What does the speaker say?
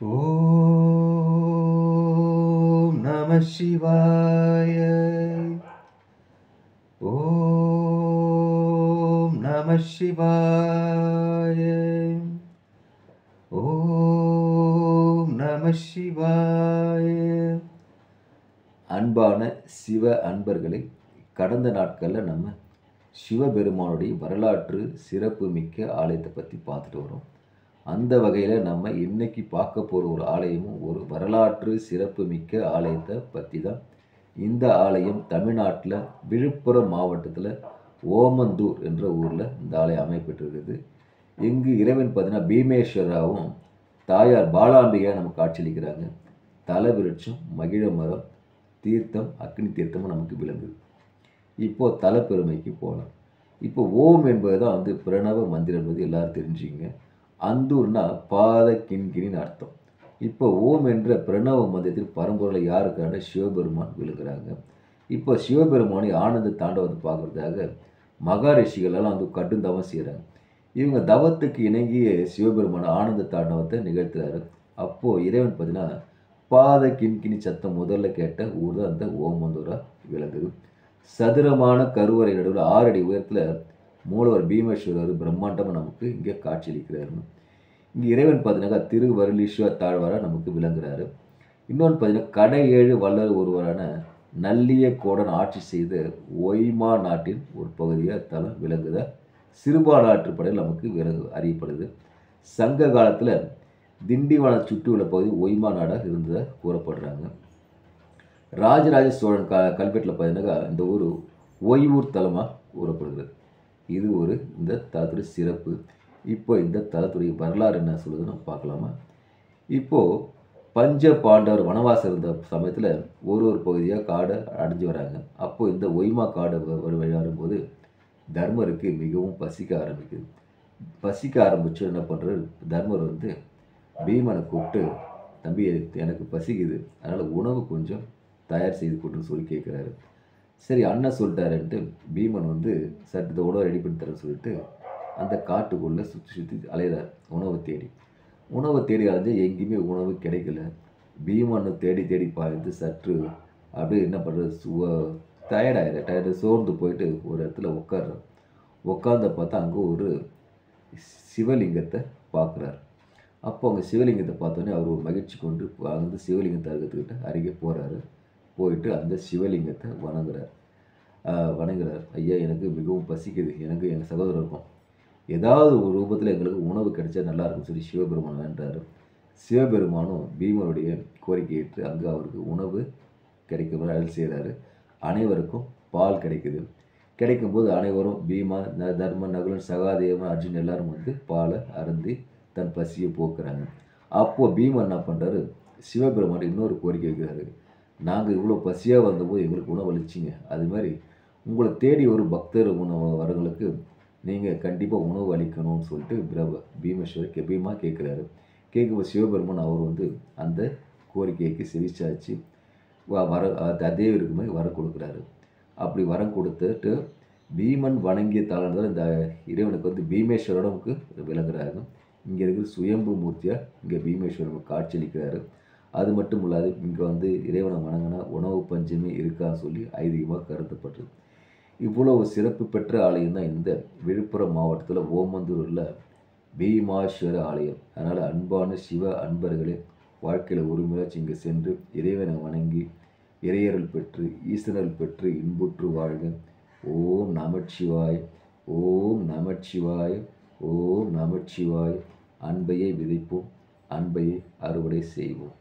ஓம் நம சிவாய. ஓம் நம சிவாய. ஓம் நம சிவாய. அன்பான சிவ அன்பர்களை, கடந்த நாட்களில் நம்ம சிவபெருமானுடைய வரலாற்று சிறப்பு மிக்க ஆலயத்தை பற்றி பார்த்துட்டு வரோம். அந்த வகையில் நம்ம இன்னைக்கு பார்க்க போகிற ஒரு ஆலயமும் ஒரு வரலாற்று சிறப்பு மிக்க ஆலயத்தை பற்றி தான். இந்த ஆலயம் தமிழ்நாட்டில் விழுப்புரம் மாவட்டத்தில் ஓமந்தூர் என்ற ஊரில் இந்த ஆலயம் அமைப்பெற்றிருக்குது. இங்கு இறைவன் பார்த்தீங்கன்னா பீமேஸ்வராவும் தாயார் பாலாம்பிகையாக நமக்கு காட்சியளிக்கிறாங்க. தல விருட்சம், மகிழ மரம், தீர்த்தம், அக்னி தீர்த்தமும் நமக்கு விளங்குது. இப்போது தல பெருமைக்கு போகலாம். இப்போ ஓம் என்பது தான் பிரணவ மந்திரம் என்பது எல்லாரும் தெரிஞ்சுங்க. அந்தூர்னா பாத கிண்கிணின்னு அர்த்தம். இப்போ ஓம் என்ற பிரணவ மந்திரத்தில் பரம்பொருளை யாருக்கான சிவபெருமான் விழுகிறாங்க. இப்போ சிவபெருமானை ஆனந்த தாண்டவத்தை பார்க்குறதுக்காக மகாரிஷிகளெல்லாம் கடும் தவம் செய்கிறாங்க. இவங்க தவத்துக்கு இணங்கிய சிவபெருமான ஆனந்த தாண்டவத்தை நிகழ்த்துறாரு. அப்போது இறைவன் பார்த்தீங்கன்னா பாத கிண்கிணி சத்தம் முதல்ல கேட்ட ஊர் தான் அந்த ஓமந்தூராக விளங்குது. சதுரமான கருவறை நடுவில் 6 அடி உயரத்தில் மூலவர் பீமேஸ்வரர் பிரம்மாண்டமாக நமக்கு இங்கே காட்சியளிக்கிறாரு. இங்கே இறைவன் பார்த்தீங்கன்னா திருவருளீஸ்வர தாழ்வாராக நமக்கு விளங்குறாரு. இன்னொன்று பார்த்தீங்கன்னா கடை 7 வல்லர் ஒருவரான நல்லிய கோடன் ஆட்சி செய்த ஒய்மா நாட்டின் ஒரு பகுதியாக தலம் விளங்குத சிறுபாலாற்று படையில் நமக்கு அறியப்படுது. சங்க காலத்தில் திண்டிவனம் சுற்றி உள்ள பகுதி ஒய்மா நாடாக இருந்ததாக கூறப்படுறாங்க. ராஜராஜ சோழன் கல்வெட்டில் பார்த்தீங்கன்னா இந்த ஊர் ஓய்வூர் தலமாக கூறப்படுகிறது. இது இந்த தலத்துடைய சிறப்பு. இப்போ இந்த தலத்துடைய வரலாறு என்ன சொல்லுதுன்னு நம்ம பார்க்கலாமா? இப்போது பஞ்ச பாண்டவர் வனவாசம் இருந்த சமயத்தில் ஒரு பகுதியாக காடை அடைஞ்சு வராங்க. அப்போது இந்த ஒய்மா காடு வரும்போது தர்மருக்கு மிகவும் பசிக்க ஆரம்பிக்குது. பசிக்க ஆரம்பித்து என்ன பண்ணுறாரு, தர்மர் பீமனை கூப்பிட்டு, தம்பி எனக்கு பசிக்குது, அதனால் உணவு கொஞ்சம் தயார் செய்து கொடுன்னு சொல்லி கேட்குறாரு. சரி அண்ணன் சொல்லிட்டாருன்ட்டு பீமன் சட்டு உணவை ரெடி பண்ணி தரேன்னு சொல்லிட்டு அந்த காட்டுக்குள்ளே சுற்றி அலையிறார் உணவை தேடி அலைஞ்சு எங்கேயுமே உணவு கிடைக்கல. பீமன் தேடி பார்த்து சற்று அப்படியே என்ன பண்ணுறது, டயர்டு சோர்ந்து போயிட்டு ஒரு இடத்துல உட்கார்ந்த பார்த்தா அங்கே ஒரு சிவலிங்கத்தை பார்க்குறாரு. அப்போ அவங்க சிவலிங்கத்தை பார்த்தோன்னே அவர் ஒரு மகிழ்ச்சி கொண்டு சிவலிங்கத்தை அருகத்துக்கிட்ட அருகே போகிறாரு. போயிட்டு அந்த சிவலிங்கத்தை வணங்குறார். ஐயா, எனக்கு மிகவும் பசிக்குது, எனக்கு எங்கள் சகோதரருக்கும் ஏதாவது ஒரு ரூபத்தில் எங்களுக்கு உணவு கிடைச்சா நல்லாயிருக்குன்னு சொல்லி சிவபெருமான் வேண்டார். சிவபெருமானும் பீமனுடைய கோரிக்கை ஏற்று அங்கே அவருக்கு உணவு கிடைக்கும் அருள் செய்கிறாரு. அனைவருக்கும் பால் கிடைக்கும்போது அனைவரும் பீமா, தர்மன், நகுலன், சகாதேவன், அர்ஜுன் எல்லாரும் பாலை அருந்தி தன் பசியை போக்குறாங்க. அப்போது பீமன் என்ன பண்ணுறாரு, சிவபெருமான் இன்னொரு கோரிக்கை வைக்கிறாரு. நாங்கள் இவ்வளோ பசியாக வந்தபோது எங்களுக்கு உணவு அளிச்சிங்க, அது மாதிரி உங்களை தேடி ஒரு பக்தர் வரவங்களுக்கு நீங்கள் கண்டிப்பாக உணவு அளிக்கணும்னு சொல்லிட்டு பீமா கேட்குறாரு. கேட்கும்போது சிவபெருமான் அவர் அந்த கோரிக்கைக்கு செவிச்சாச்சு அதே இருக்குமே வரம் கொடுக்குறாரு. அப்படி வரம் கொடுத்துட்டு பீமன் வணங்கிய தாளர்கள் இந்த இறைவனுக்கு பீமேஸ்வரோட நமக்கு விளங்குறாரு. இங்கே இருக்கிற சுயம்பு மூர்த்தியாக இங்கே பீமேஸ்வரனுக்கு காட்சியளிக்கிறாரு. அது மட்டும் இல்லாது இங்கே இறைவனை வணங்கினா உணவு பஞ்சமே இருக்கான்னு சொல்லி ஐதீகமாக கருதப்பட்டது. இவ்வளவு சிறப்பு பெற்ற ஆலயம் தான் இந்த விழுப்புரம் மாவட்டத்தில் ஓமந்தூர் உள்ள பீமாஸ்வர ஆலயம். அதனால் அன்பான சிவ அன்பர்களே, வாழ்க்கையில் ஒரு முயற்சி இங்கே சென்று இறைவனை வணங்கி இறையருள் பெற்று ஈசனல் பெற்று இன்புற்று வாழ்க. ஓம் நமச்சிவாய். ஓம் நமச்சிவாய். ஓம் நமச்சிவாய். அன்பையை விதைப்போம், அன்பையை அறுவடை செய்வோம்.